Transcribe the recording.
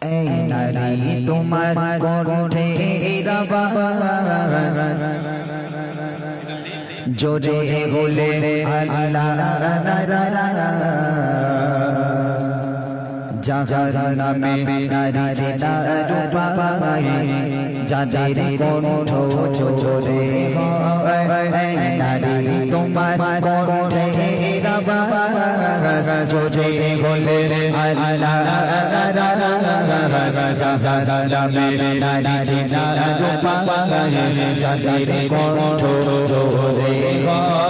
এই নারী তোমার কণ্ঠের আওয়াজ জোরে বলে আল্লাহ নারাজ যার নামে নারী চেনা রূপাই যাদের কণ্ঠ জোরে হয় নারী তোমার কণ্ঠের আওয়াজ জোরে বলে আল্লাহ নারাজ যার নামে নারী চেনা রূপাই যাদের কণ্ঠ জোরে হয়